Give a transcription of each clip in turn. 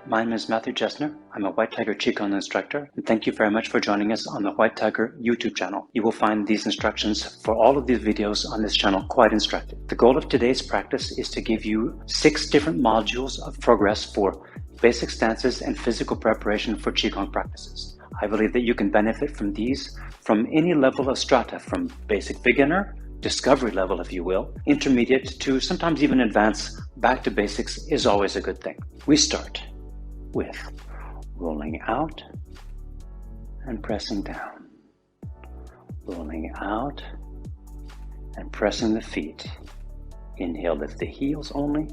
my name is Matthew Jessner. I'm a White Tiger Qigong instructor, and thank you very much for joining us on the White Tiger YouTube channel. You will find these instructions for all of these videos on this channel quite instructive. The goal of today's practice is to give you 6 different modules of progress for basic stances and physical preparation for Qigong practices. I believe that you can benefit from these from any level of strata, from basic beginner, discovery level if you will, intermediate to sometimes even advanced. Back to basics is always a good thing. We start with rolling out and pressing down, rolling out and pressing the feet. Inhale, lift the heels only,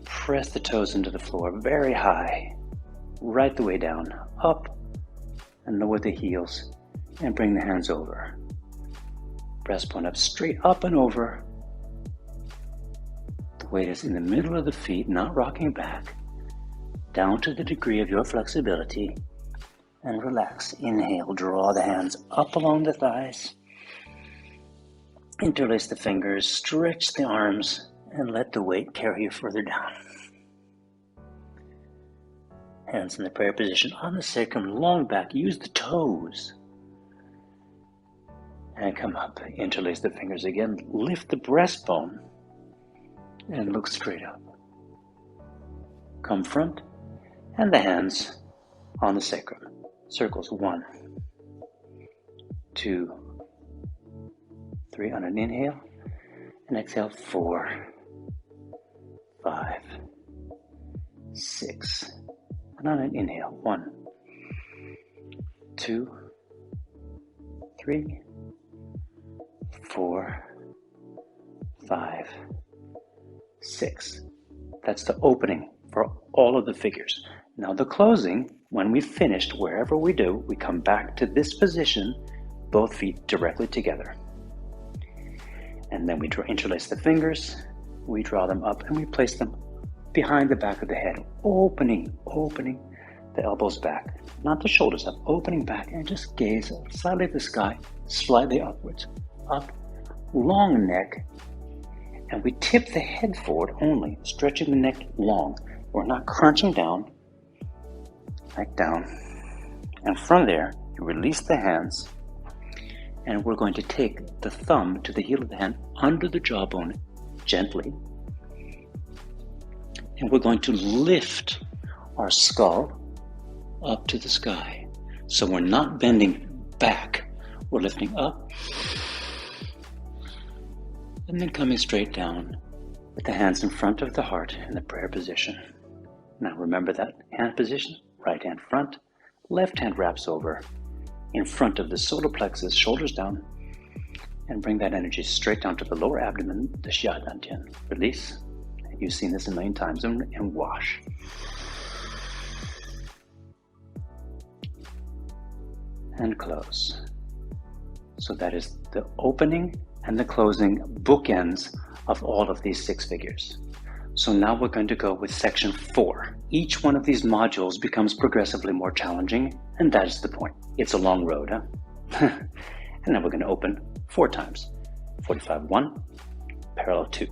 press the toes into the floor very high, right the way down, up and lower the heels and bring the hands over. Breast point up, straight up and over. The weight is in the middle of the feet, not rocking back. Down to the degree of your flexibility and relax. Inhale, draw the hands up along the thighs. Interlace the fingers, stretch the arms, and let the weight carry you further down. Hands in the prayer position on the sacrum, long back. Use the toes. And come up, interlace the fingers again, lift the breastbone, and look straight up. Come front, and the hands on the sacrum. Circles 1, 2, 3 on an inhale, and exhale 4, 5, 6, and on an inhale 1, 2, 3, 4, 5, 6. That's the opening for all of the figures. Now the closing, when we've finished, wherever we do, we come back to this position, both feet directly together. And then we interlace the fingers, we draw them up, and we place them behind the back of the head, opening the elbows back, not the shoulders up, opening back, and just gaze slightly at the sky, slightly upwards, up, long neck, and we tip the head forward only, stretching the neck long. We're not crunching down, neck down. And from there, you release the hands, and we're going to take the thumb to the heel of the hand under the jawbone gently, and we're going to lift our skull up to the sky. So we're not bending back, we're lifting up, and then coming straight down with the hands in front of the heart in the prayer position. Now remember that hand position, right hand front, left hand wraps over in front of the solar plexus, shoulders down, and bring that energy straight down to the lower abdomen, the Xia Dantian. Release. You've seen this a million times, and wash. And close. So that is the opening and the closing bookends of all of these 6 figures. So now we're going to go with section 4. Each one of these modules becomes progressively more challenging, and that is the point. It's a long road, huh? And now we're going to open 4 times. 45, 1, parallel 2,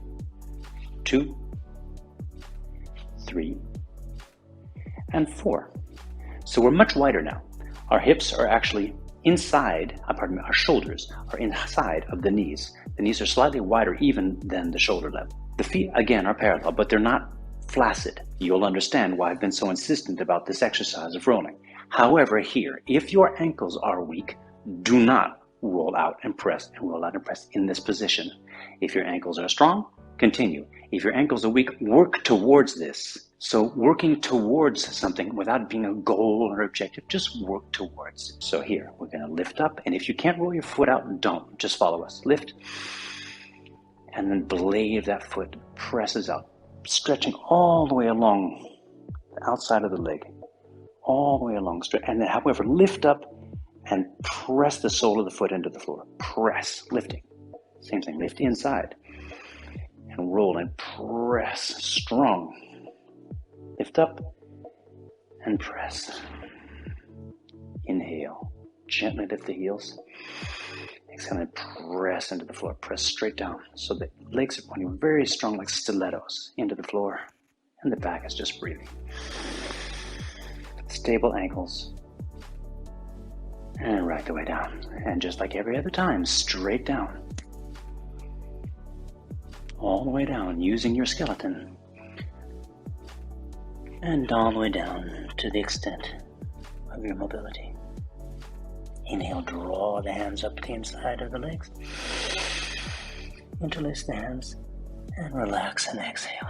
2, 3, and 4. So we're much wider now. Our hips are actually inside, our shoulders are inside of the knees. The knees are slightly wider even than the shoulder level. The feet, again, are parallel, but they're not flaccid. You'll understand why I've been so insistent about this exercise of rolling. However, here, if your ankles are weak, do not roll out and press and roll out and press in this position. If your ankles are strong, continue. If your ankles are weak, work towards this. So working towards something without being a goal or objective, just work towards. So here, we're going to lift up, and if you can't roll your foot out, don't. Just follow us. Lift, and then blade that foot presses out, stretching all the way along the outside of the leg, all the way along, and then however, lift up and press the sole of the foot into the floor. Press, lifting. Same thing, lift inside, and roll and press, strong. Lift up and press. Inhale. Gently lift the heels. Exhale and press into the floor. Press straight down so the legs are pointing very strong like stilettos into the floor. and the back is just breathing. Stable ankles. And right the way down. And just like every other time, straight down. All the way down, using your skeleton. And all the way down to the extent of your mobility. Inhale, draw the hands up the inside of the legs. Interlace the hands and relax and exhale.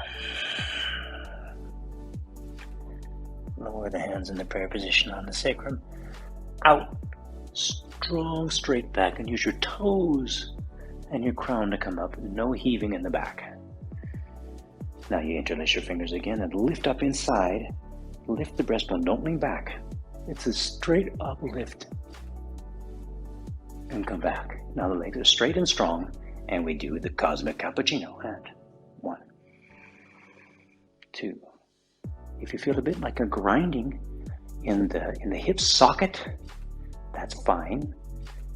Lower the hands in the prayer position on the sacrum. Out. Strong straight back, and use your toes and your crown to come up. No heaving in the back. Now you interlace your fingers again and lift up inside. Lift the breastbone. Don't lean back. It's a straight up lift. And come back. Now the legs are straight and strong, and we do the cosmic cappuccino. And 1, 2. If you feel a bit like a grinding in the hip socket, that's fine,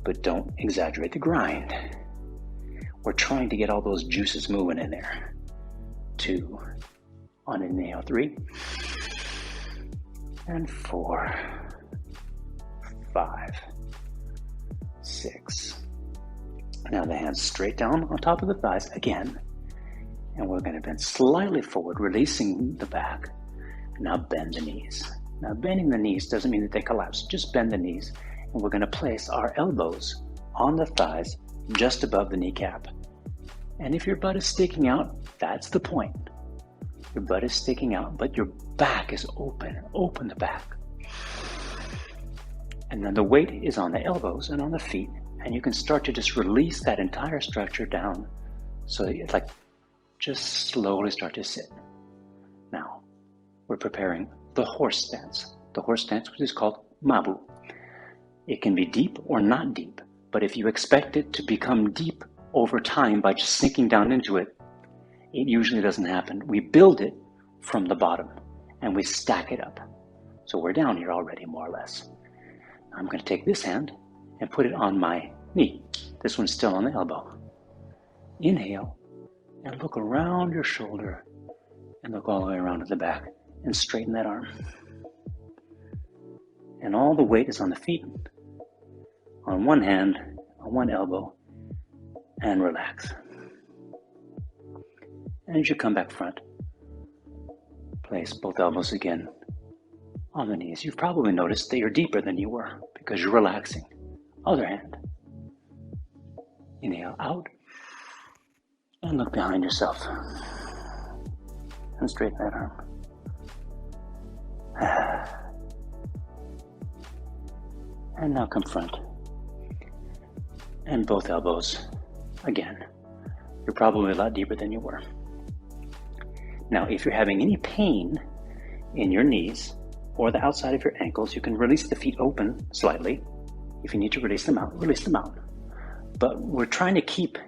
but don't exaggerate the grind. We're trying to get all those juices moving in there. 2, on inhale, 3, and 4, 5, 6. Now the hands straight down on top of the thighs again, and we're going to bend slightly forward, releasing the back. Now bend the knees. Now bending the knees doesn't mean that they collapse, just bend the knees, and we're going to place our elbows on the thighs just above the kneecap. And if your butt is sticking out, that's the point. Your butt is sticking out, but your back is open. Open the back. And then the weight is on the elbows and on the feet, and you can start to just release that entire structure down so that it's like just slowly start to sit. Now, we're preparing the horse stance. The horse stance, which is called Mabu. It can be deep or not deep, but if you expect it to become deep over time by just sinking down into it, it usually doesn't happen. We build it from the bottom and we stack it up. So we're down here already, more or less. I'm going to take this hand and put it on my knee. This one's still on the elbow. Inhale and look around your shoulder and look all the way around to the back and straighten that arm. And all the weight is on the feet, on one hand, on one elbow, and relax. And as you come back front, place both elbows again on the knees. You've probably noticed that you're deeper than you were because you're relaxing. Other hand. Inhale out and look behind yourself and straighten that arm. And now come front. And both elbows again. You're probably a lot deeper than you were. Now, if you're having any pain in your knees or the outside of your ankles, you can release the feet open slightly. If you need to release them out, release them out. But we're trying to keep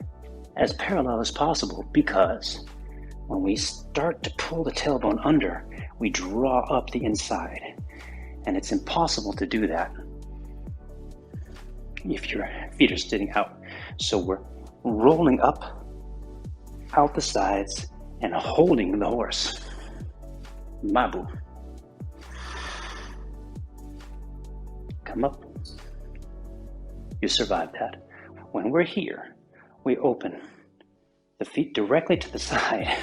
as parallel as possible because when we start to pull the tailbone under, we draw up the inside. And it's impossible to do that if your feet are sitting out. So we're rolling up out the sides and holding the horse. Mabu. Come up. You survived that. When we're here, we open the feet directly to the side.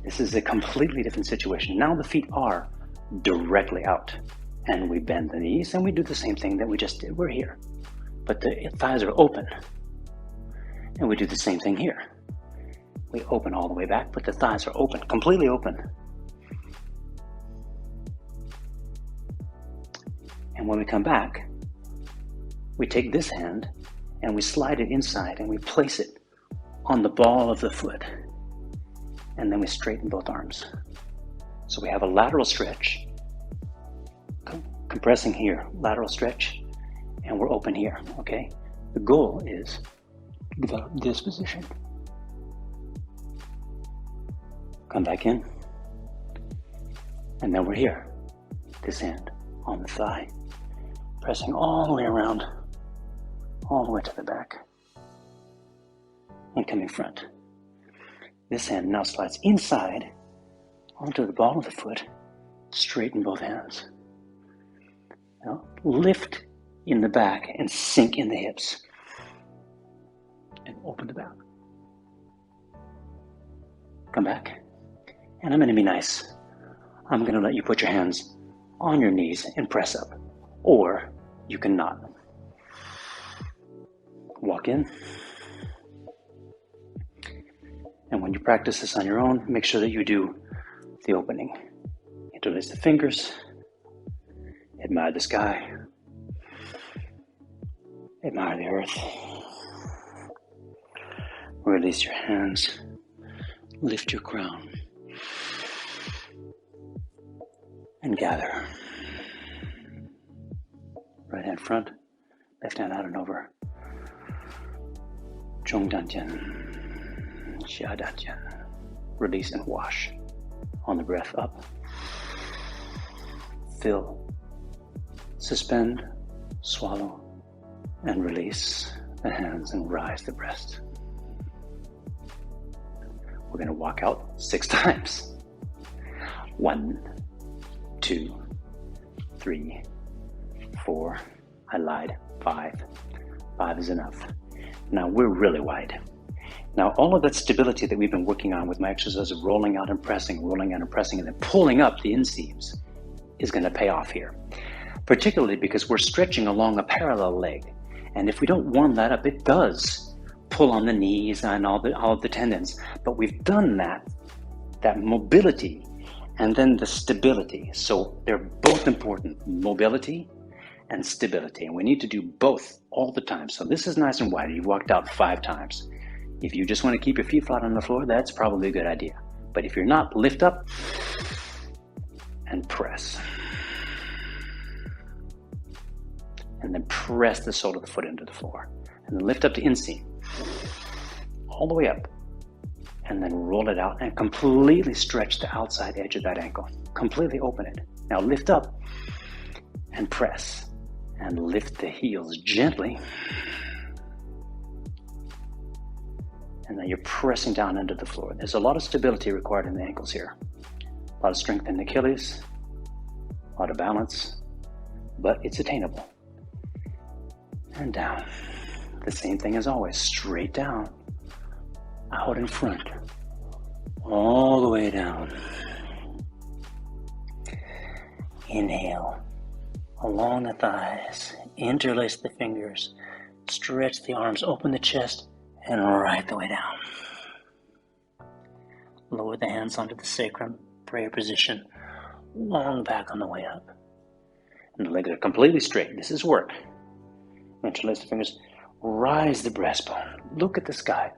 This is a completely different situation. Now the feet are directly out. And we bend the knees and we do the same thing that we just did. We're here. But the thighs are open. And we do the same thing here. We open all the way back, but the thighs are open, completely open. And when we come back, we take this hand and we slide it inside and we place it on the ball of the foot. And then we straighten both arms. So we have a lateral stretch, compressing here, lateral stretch, and we're open here, okay? The goal is to develop this position. Come back in. And then we're here. This hand on the thigh, pressing all the way around, all the way to the back, and coming front. This hand now slides inside onto the ball of the foot, straighten both hands. Now lift in the back and sink in the hips. And open the back. Come back. And I'm going to be nice. I'm going to let you put your hands on your knees and press up. Or you can not. Walk in. And when you practice this on your own, make sure that you do the opening. Interlace the fingers. Admire the sky. Admire the earth. Release your hands. Lift your crown. And gather. Right hand front, left hand out and over. Zhongdantian, Xiadantian. Release and wash. On the breath up. Fill. Suspend, swallow, and release the hands and rise the breast. We're going to walk out 6 times. 1, 2, 3, 4. I lied. 5. 5 is enough. Now we're really wide. Now all of that stability that we've been working on with my exercise of rolling out and pressing, and then pulling up the inseams is going to pay off here. Particularly because we're stretching along a parallel leg. And if we don't warm that up, it does pull on the knees and all of the tendons. But we've done that mobility and then the stability. So they're both important, mobility and stability. And we need to do both all the time. So this is nice and wide. You've walked out 5 times. If you just want to keep your feet flat on the floor, that's probably a good idea. But if you're not, lift up and press. And then press the sole of the foot into the floor. And then lift up the inseam. All the way up. And then roll it out and completely stretch the outside edge of that ankle. Completely open it. Now lift up and press. And lift the heels gently. And then you're pressing down into the floor. There's a lot of stability required in the ankles here. A lot of strength in the Achilles. A lot of balance. But it's attainable. And down. The same thing as always. Straight down. Out in front. All the way down. Inhale. Along the thighs. Interlace the fingers. Stretch the arms. Open the chest. And right the way down. Lower the hands onto the sacrum. Prayer position. Long back on the way up. And the legs are completely straight. This is work. Interlace the fingers. Rise the breastbone. Look at the sky.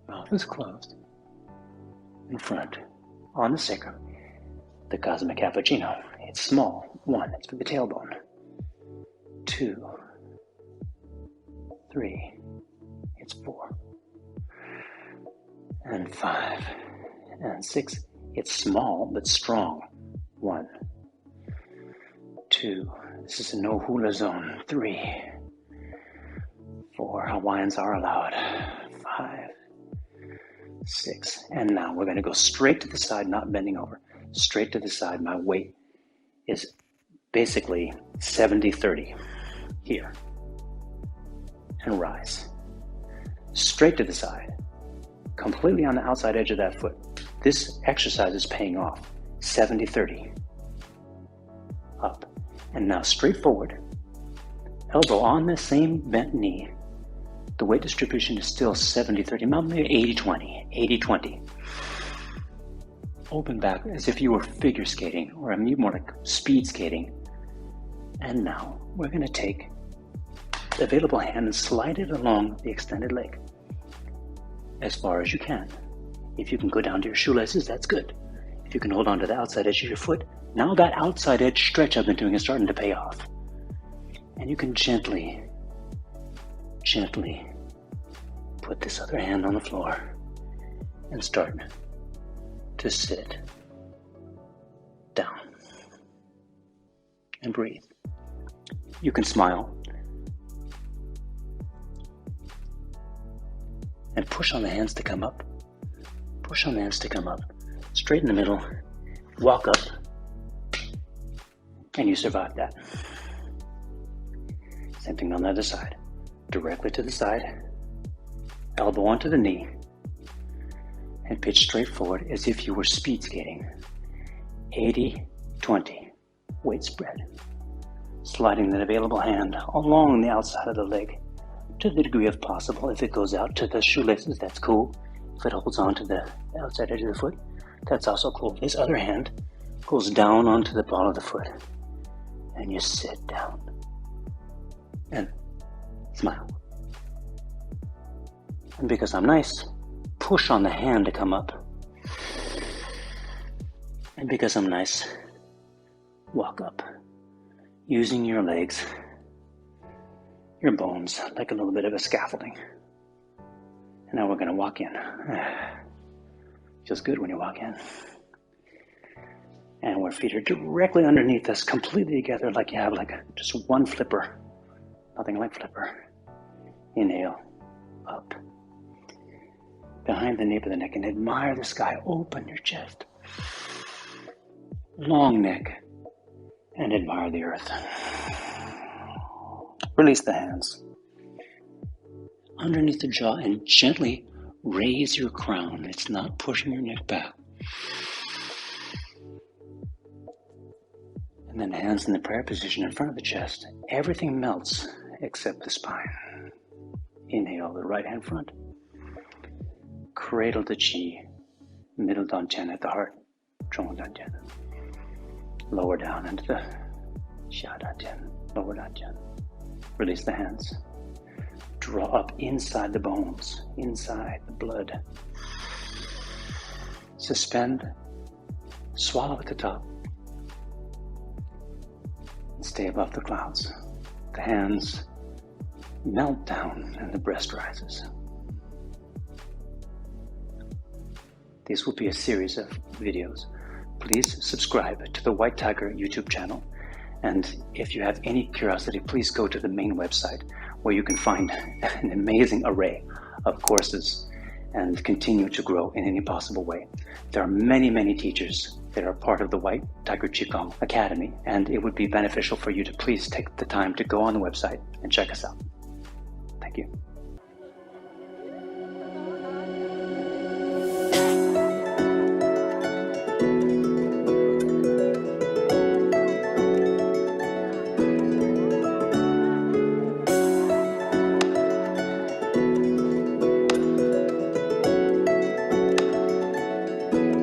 Mouth is closed. In front. On the sacrum. The cosmic cappuccino. It's small. 1. It's for the tailbone. 2. 3. It's 4. And 5. And 6. It's small but strong. 1. 2. This is a no hula zone. 3. 4. Hawaiians are allowed. 5. 6. And now we're going to go straight to the side, not bending over. Straight to the side. My weight is basically 70-30 here. And rise. Straight to the side. Completely on the outside edge of that foot. This exercise is paying off. 70-30. Up. And now straight forward. Elbow on the same bent knee. The weight distribution is still 70-30, maybe 80-20, 80-20. Open back as if you were figure skating, or more like speed skating. And now we're going to take the available hand and slide it along the extended leg as far as you can. If you can go down to your shoelaces, that's good. If you can hold on to the outside edge of your foot, now that outside edge stretch I've been doing is starting to pay off. And you can gently put this other hand on the floor and start to sit down and breathe. You can smile and push on the hands to come up. Push on the hands to come up. straight in the middle, walk up, and you survive that. Same thing on the other side. Directly to the side, elbow onto the knee, and pitch straight forward as if you were speed skating. 80-20, weight spread. Sliding that available hand along the outside of the leg to the degree of possible. If it goes out to the shoelaces, that's cool. If it holds on to the outside edge of the foot, that's also cool. This other hand goes down onto the ball of the foot, and you sit down and smile. And because I'm nice, push on the hand to come up. And because I'm nice, walk up, using your legs, your bones, like a little bit of a scaffolding. And now we're going to walk in. Feels good when you walk in. And our feet are directly underneath us, completely together, like you have just one flipper. Nothing like flipper. Inhale, up. Behind the nape of the neck, and admire the sky. Open your chest. Long neck, and admire the earth. Release the hands underneath the jaw and gently raise your crown. It's not pushing your neck back. And then hands in the prayer position in front of the chest. Everything melts except the spine. Inhale, the right hand front. Cradle the chi. Middle dantian at the heart. Zhong dantian. Lower down into the xia dantian. Lower dantian. Release the hands. Draw up inside the bones, inside the blood. Suspend. Swallow at the top. And stay above the clouds. The hands melt down and the breast rises. This will be a series of videos. Please subscribe to the White Tiger YouTube channel. And if you have any curiosity, please go to the main website where you can find an amazing array of courses and continue to grow in any possible way. There are many, many teachers that are part of the White Tiger Qigong Academy, and it would be beneficial for you to please take the time to go on the website and check us out. Thank you.